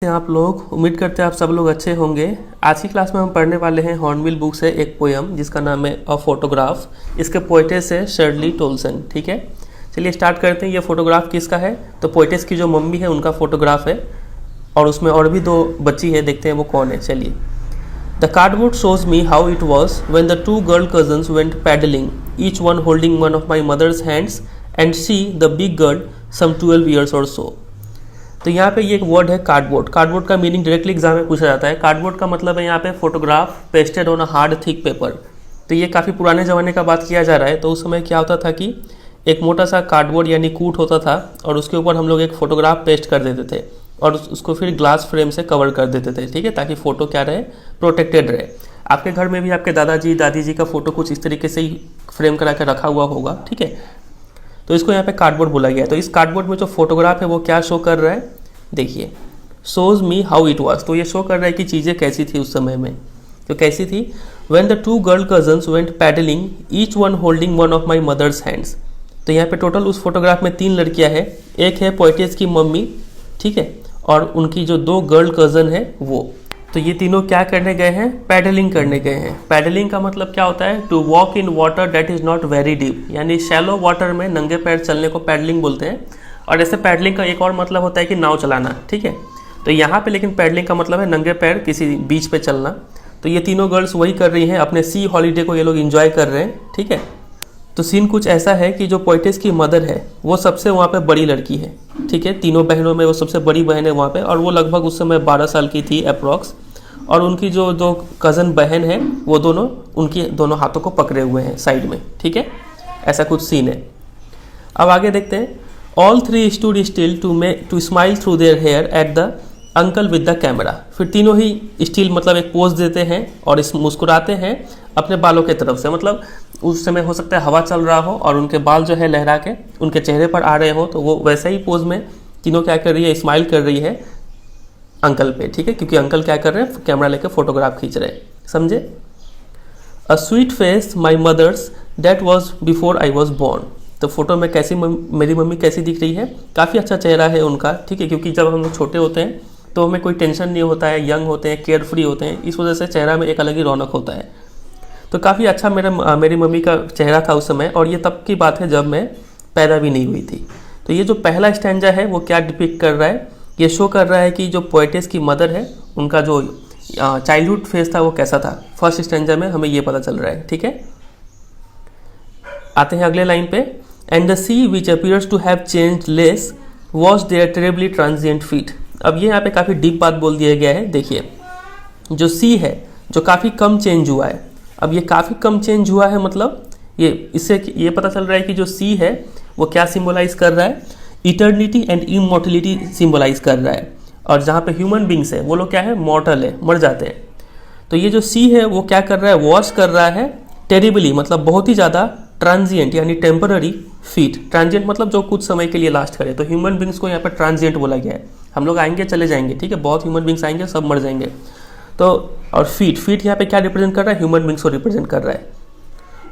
आप लोग उम्मीद करते हैं आप सब लोग अच्छे होंगे। आज की क्लास में हम पढ़ने वाले हैं हॉर्नबिल बुक से एक पोयम जिसका नाम है अ फोटोग्राफ। इसके पोइटेस है शर्ली टोल्सन। ठीक है, चलिए स्टार्ट करते हैं। ये फोटोग्राफ किसका है? तो पोइटेस की जो मम्मी है उनका फोटोग्राफ है और उसमें और भी दो बच्ची है, देखते हैं वो कौन है। चलिए। The cardboard shows me how it was when the two girl cousins went paddling, each one holding one of my mother's hands and see the big girl some 12 years or so. तो यहाँ पे ये एक word है cardboard. Cardboard का meaning directly exam में पूछा जाता है। कार्डबोर्ड का मतलब है यहाँ पे photograph pasted on a hard thick paper. तो ये काफ़ी पुराने ज़माने का बात किया जा रहा है। तो उस समय क्या होता था कि एक मोटा सा कार्डबोर्ड यानी कूट होता था और उसके ऊपर हम लोग एक फ़ोटोग्राफ पेस्ट कर देते थे और उसको फिर ग्लास फ्रेम से कवर कर देते थे। ठीक है, ताकि फ़ोटो क्या रहे, प्रोटेक्टेड रहे। आपके घर में भी आपके दादाजी दादी जी का फ़ोटो कुछ इस तरीके से ही फ्रेम करा कर रखा हुआ होगा। ठीक है, तो इसको यहाँ पे कार्डबोर्ड बोला गया है। तो इस कार्डबोर्ड में जो फोटोग्राफ है वो क्या शो कर रहा है, देखिए, shows me how it was. तो ये शो कर रहा है कि चीज़ें कैसी थी उस समय में। तो कैसी थी? When the two girl cousins went paddling, each one holding one of my mother's hands. तो यहाँ पे टोटल उस फोटोग्राफ में 3 लड़कियां हैं। एक है पोइटेस की मम्मी, ठीक है, और उनकी जो 2 गर्ल कजन है वो। तो ये तीनों क्या करने गए हैं? पैडलिंग करने गए हैं। पैडलिंग का मतलब क्या होता है? To walk in water that is not very deep, यानी शैलो वाटर में नंगे पैर चलने को पैडलिंग बोलते हैं। और ऐसे पैडलिंग का एक और मतलब होता है कि नाव चलाना। ठीक है, तो यहाँ पे लेकिन पैडलिंग का मतलब है नंगे पैर किसी बीच पे चलना। तो ये तीनों गर्ल्स वही कर रही हैं, अपने सी हॉलीडे को ये लोग एंजॉय कर रहे हैं। ठीक है, तो सीन कुछ ऐसा है कि जो पोइटेस की मदर है वो सबसे वहाँ पे बड़ी लड़की है। ठीक है, तीनों बहनों में वो सबसे बड़ी बहन है वहाँ पे, और वो लगभग उस समय 12 साल की थी अप्रॉक्स। और उनकी जो 2 कज़न बहन है वो दोनों उनकी दोनों हाथों को पकड़े हुए हैं साइड में। ठीक है, ऐसा कुछ सीन है। अब आगे देखते हैं। All three stood still to smile through their hair at the uncle with the camera। फिर तीनों ही स्टिल मतलब एक पोज देते हैं और इस मुस्कुराते हैं अपने बालों के तरफ से। मतलब उस समय हो सकता है हवा चल रहा हो और उनके बाल जो है लहरा के उनके चेहरे पर आ रहे हो, तो वो वैसे ही पोज में तीनों क्या कर रही है, स्माइल कर रही है अंकल पे। ठीक है, क्योंकि अंकल क्या कर रहे हैं, कैमरा लेके फोटोग्राफ खींच रहे हैं। समझे? A sweet face my mother's that was before I was born. तो फोटो में कैसी मेरी मम्मी कैसी दिख रही है? काफ़ी अच्छा चेहरा है उनका। ठीक है, क्योंकि जब हम लोग छोटे होते हैं तो हमें कोई टेंशन नहीं होता है, यंग होते हैं, केयर फ्री होते हैं, इस वजह से चेहरा में एक अलग ही रौनक होता है। तो काफ़ी अच्छा मेरी मम्मी का चेहरा था उस समय, और ये तब की बात है जब मैं पैदा भी नहीं हुई थी। तो ये जो पहला स्टैंजा है वो क्या डिपिक्ट कर रहा है? ये शो कर रहा है कि जो पोइटेस की मदर है उनका जो चाइल्डहुड फेस था वो कैसा था। फर्स्ट स्टैंजा में हमें ये पता चल रहा है। ठीक है, आते हैं अगले लाइन पे। And the sea which appears to have changed less was their terribly transient feet. अब ये यहाँ पे काफ़ी डीप बात बोल दिया गया है। देखिए, जो सी है जो काफ़ी कम चेंज हुआ है। अब ये काफ़ी कम चेंज हुआ है मतलब ये इससे ये पता चल रहा है कि जो सी है वो क्या सिम्बोलाइज कर रहा है? इटर्निटी एंड इमॉर्टलिटी सिम्बोलाइज कर रहा है। और जहाँ पे ह्यूमन बींग्स है वो लोग क्या है, मॉर्टल है, मर जाते हैं। तो ये जो सी है वो क्या कर रहा है, वॉश कर रहा है टेरिबली मतलब बहुत ही ज़्यादा, ट्रांजिएंट यानी टेम्पररी फीट। ट्रांजिएंट मतलब जो कुछ समय के लिए लास्ट करे। तो ह्यूमन बींग्स को यहाँ पर ट्रांजिएंट बोला गया है। हम लोग आएंगे चले जाएंगे, ठीक है, बहुत ह्यूमन बींग्स आएंगे सब मर जाएंगे। तो और फीट यहाँ पे क्या रिप्रेजेंट कर रहा है? ह्यूमन बींग्स को रिप्रेजेंट कर रहा है।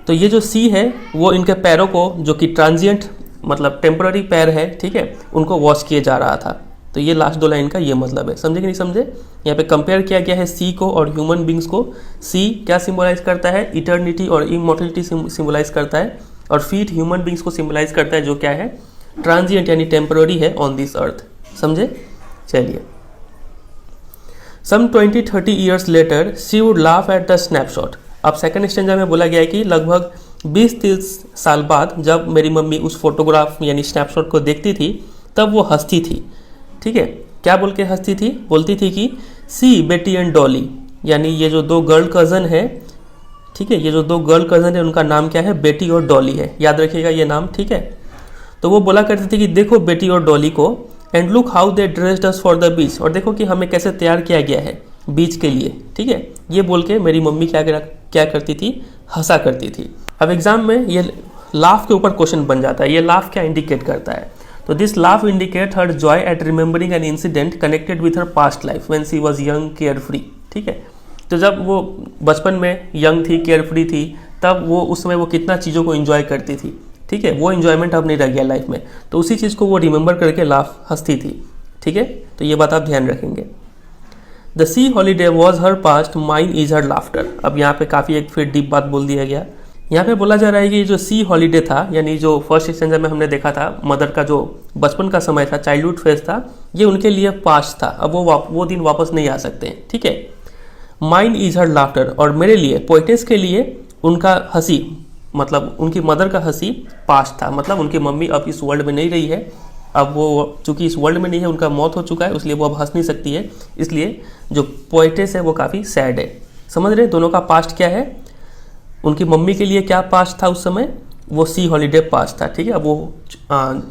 तो ये जो सी है वो इनके पैरों को, जो कि ट्रांजिएंट मतलब टेम्पररी पैर है, ठीक है, उनको वॉश किए जा रहा था। तो ये लास्ट 2 लाइन का ये मतलब है। समझे कि नहीं समझे? यहाँ पे कंपेयर किया गया है सी को और ह्यूमन बींग्स को। सी क्या सिम्बोलाइज करता है? इटर्निटी और इमॉर्टलिटी सिम्बोलाइज करता है। और फीट ह्यूमन बींग्स को सिम्बोलाइज करता है, जो क्या है, ट्रांजिएंट यानी टेम्पररी है ऑन दिस अर्थ। समझे? चलिए। सम 20-30 years later she would laugh at the snapshot. अब सेकंड स्टैंजा में बोला गया है कि लगभग 20-30 साल बाद जब मेरी मम्मी उस फोटोग्राफ यानी स्नैपशॉट को देखती थी तब वो हंसती थी। ठीक है, क्या बोल के हंसती थी? बोलती थी कि सी बेटी एंड डॉली, यानी ये जो 2 गर्ल कज़न है, ठीक है, ये जो 2 गर्ल कज़न है उनका नाम क्या है? बेटी और डॉली है। याद रखिएगा ये नाम। ठीक है, तो वो बोला करती थी कि देखो बेटी और डॉली को, and look how they dressed us for the beach, और देखो कि हमें कैसे तैयार किया गया है बीच के लिए। ठीक है, ये बोल के मेरी मम्मी क्या करती थी? हंसा करती थी। अब एग्जाम में ये लाफ के ऊपर क्वेश्चन बन जाता है। ये लाफ क्या इंडिकेट करता है? तो this laugh indicate her joy at remembering an incident connected with her past life when she was young carefree. ठीक है, तो जब वो बचपन में यंग थी, केयर फ्री थी, तब वो उस समय वो कितना चीज़ों को एंजॉय करती थी। ठीक है, वो एंजॉयमेंट अब नहीं रह गया लाइफ में, तो उसी चीज़ को वो रिमेंबर करके लाफ हंसती थी। ठीक है, तो ये बात आप ध्यान रखेंगे। The C holiday was her past, mine is her laughter. अब यहाँ पे काफ़ी एक फिर डीप बात बोल दिया गया। यहाँ पे बोला जा रहा है कि जो सी हॉलीडे था, यानी जो फर्स्ट स्टैंजा में हमने देखा था, मदर का जो बचपन का समय था, चाइल्डहुड फेज था, ये उनके लिए पास्ट था। अब वो दिन वापस नहीं आ सकते हैं, ठीक है। माइन इज हर लाफ्टर, और मेरे लिए, पोइटेस के लिए उनका हंसी, मतलब उनकी मदर का हंसी पास्ट था। मतलब उनकी मम्मी अब इस वर्ल्ड में नहीं रही है, अब वो चूंकि इस वर्ल्ड में नहीं है, उनका मौत हो चुका है, इसलिए वो अब हंस नहीं सकती है। इसलिए जो पोइटेस है वो काफ़ी सैड है। समझ रहे, दोनों का पास्ट क्या है। उनकी मम्मी के लिए क्या पास्ट था उस समय, वो सी हॉलीडे पास्ट था, ठीक है। अब वो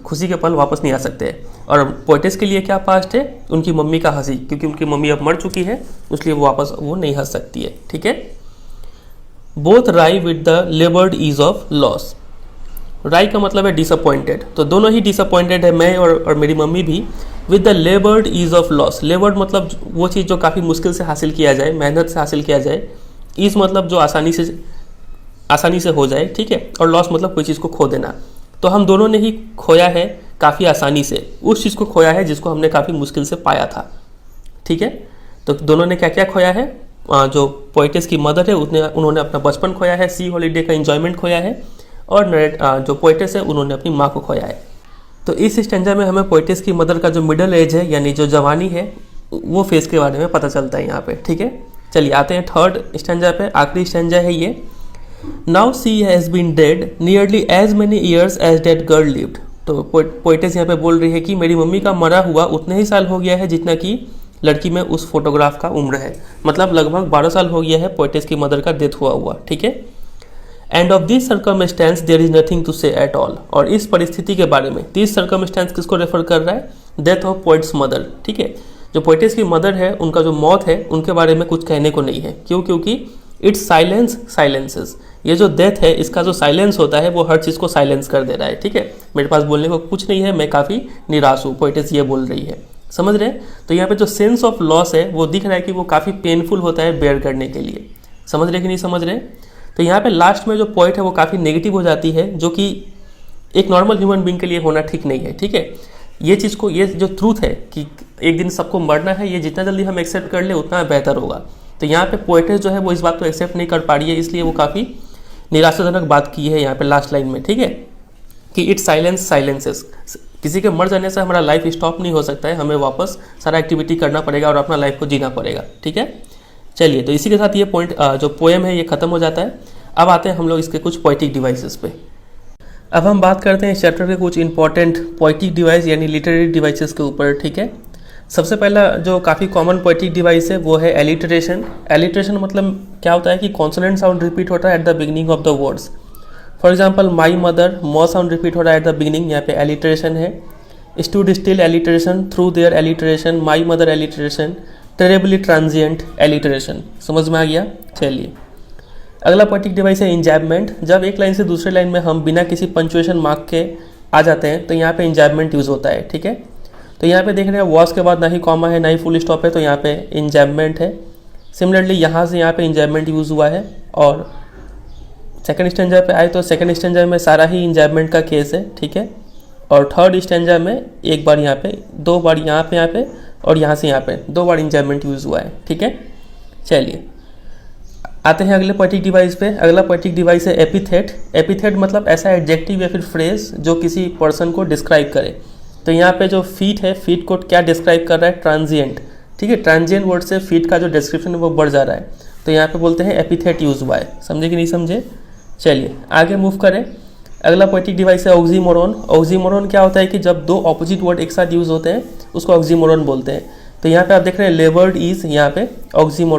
खुशी के पल वापस नहीं आ सकते। और पोइटेस के लिए क्या पास्ट है, उनकी मम्मी का हंसी, क्योंकि उनकी मम्मी अब मर चुकी है, इसलिए वो वापस वो नहीं हंस सकती है, ठीक है। Both wry with the laboured ease of loss. Wry का मतलब है डिसअपॉइंटेड, तो दोनों ही डिसअपॉइंटेड है, मैं और मेरी मम्मी भी। With the laboured ease of loss, laboured मतलब वो चीज़ जो काफ़ी मुश्किल से हासिल किया जाए, मेहनत से हासिल किया जाए। ईज मतलब जो आसानी से हो जाए, ठीक है। और लॉस मतलब कोई चीज़ को खो देना। तो हम दोनों ने ही खोया है काफ़ी आसानी से, उस चीज़ को खोया है जिसको हमने काफ़ी मुश्किल से पाया था, ठीक है। तो दोनों ने क्या क्या खोया है, जो पोइटेस की मदर है उन्होंने अपना बचपन खोया है, सी हॉलीडे का एंजॉयमेंट खोया है, और जो पोइटेस है उन्होंने अपनी माँ को खोया है। तो इस स्टैंजा में हमें पोइटेस की मदर का जो मिडिल एज है, यानी जो जवानी है, वो फेज के बारे में पता चलता है यहाँ पे, ठीक है। चलिए आते हैं थर्ड स्टैंजा पे, आखिरी स्टैंजा है ये। Now she has been dead nearly as many years as that girl lived. तो पोइटेस यहाँ पे बोल रही है कि मेरी मम्मी का मरा हुआ उतने ही साल हो गया है जितना कि लड़की में उस फोटोग्राफ का उम्र है। मतलब लगभग 12 साल हो गया है पोइटेस की मदर का डेथ हुआ, ठीक है। And of this circumstance there is nothing to say at all. और इस परिस्थिति के बारे में, दिस सर्कमस्टेंस किसको रेफर कर रहा है, डेथ ऑफ पोइट्स मदर, ठीक है। जो पोइटेस की मदर है, उनका जो मौत है, उनके बारे में कुछ कहने को नहीं है। क्यों, क्योंकि इट्स साइलेंसेस, ये जो डेथ है, इसका जो साइलेंस होता है वो हर चीज़ को साइलेंस कर दे रहा है, ठीक है। मेरे पास बोलने को कुछ नहीं है, मैं काफ़ी निराश हूँ, पोइटेस ये बोल रही है, समझ रहे हैं। तो यहाँ पे जो सेंस ऑफ लॉस है वो दिख रहा है कि वो काफ़ी पेनफुल होता है बेयर करने के लिए, समझ रहे कि नहीं समझ रहे। तो यहाँ पे लास्ट में जो पॉइंट है वो काफ़ी नेगेटिव हो जाती है, जो कि एक नॉर्मल ह्यूमन बीइंग के लिए होना ठीक नहीं है, ठीक है। ये चीज़ को, ये जो ट्रूथ है कि एक दिन सबको मरना है, ये जितना जल्दी हम एक्सेप्ट कर ले उतना बेहतर होगा। तो यहाँ पे पोइटेस जो है वो इस बात को एक्सेप्ट नहीं कर पा रही है, इसलिए वो काफ़ी निराशाजनक बात की है यहाँ पे लास्ट लाइन में, ठीक है, कि इट साइलेंसेस। किसी के मर जाने से हमारा लाइफ स्टॉप नहीं हो सकता है, हमें वापस सारा एक्टिविटी करना पड़ेगा और अपना लाइफ को जीना पड़ेगा, ठीक है। चलिए, तो इसी के साथ ये पॉइंट, जो पोएम है, ये खत्म हो जाता है। अब आते हैं हम लोग इसके कुछ पोइटिक डिवाइसेस पे। अब हम बात करते हैं इस चैप्टर के कुछ इंपॉर्टेंट पोइटिक डिवाइस यानी लिटरेरी डिवाइसेस के ऊपर, ठीक है। सबसे पहला जो काफ़ी कॉमन पोइटिक डिवाइस है वो है एलिटरेशन। एलिटरेशन मतलब क्या होता है कि कॉन्सोनेंट साउंड रिपीट होता है at the beginning of the words. For example my mother, मॉ साउंड रिपीट हो रहा है एट द बिगिनिंग, यहाँ पे एलिटरेशन है। Stood still alliteration, through their alliteration, my mother alliteration, terribly transient alliteration. समझ में आ गया। चलिए, अगला पोइटिक डिवाइस है इंजैबमेंट। जब एक लाइन से दूसरे लाइन में हम बिना किसी पंचुएशन मार्क के आ जाते हैं तो यहाँ पे इंजैबमेंट यूज़ होता है, ठीक है। तो यहाँ पे देख रहे हैं वॉस के बाद ना ही कॉमा है ना ही फुल स्टॉप है, तो यहाँ पे इंजैबमेंट है। सिमिलरली यहाँ से यहाँ पे इंजैबमेंट यूज़ हुआ है। और सेकंड स्टैंजा पे आए तो सेकंड स्टैंजा में सारा ही इंजैबमेंट का केस है, ठीक है। और थर्ड स्टैंजा में एक बार यहाँ पे, दो बार यहाँ पे और यहाँ से यहाँ पे 2 बार इंजैबमेंट यूज़ हुआ है, ठीक है। चलिए, आते हैं अगले पोइटिक डिवाइस पे। अगला पोइटिक डिवाइस है एपिथेट। एपिथेट मतलब ऐसा एडजेक्टिव या फिर फ्रेज जो किसी पर्सन को डिस्क्राइब करे। तो यहाँ पे जो फीट है, फीट को क्या डिस्क्राइब कर रहा है, ट्रांजिएंट, ठीक है। ट्रांजिएंट वर्ड से फीट का जो डिस्क्रिप्शन है वो बढ़ जा रहा है, तो यहाँ पे बोलते हैं एपिथेट यूज हुआ है। समझे कि नहीं समझे। चलिए आगे मूव करें। अगला पोइटिक डिवाइस है ऑक्सीमोरॉन। ऑक्सीमोरॉन क्या होता है कि जब 2 ऑपोजिट वर्ड एक साथ यूज होते हैं उसको ऑक्सीमोरॉन बोलते हैं। तो यहाँ पे आप देख रहे हैं लेबर्ड इज, यहाँ पे ऑक्सीमोरॉन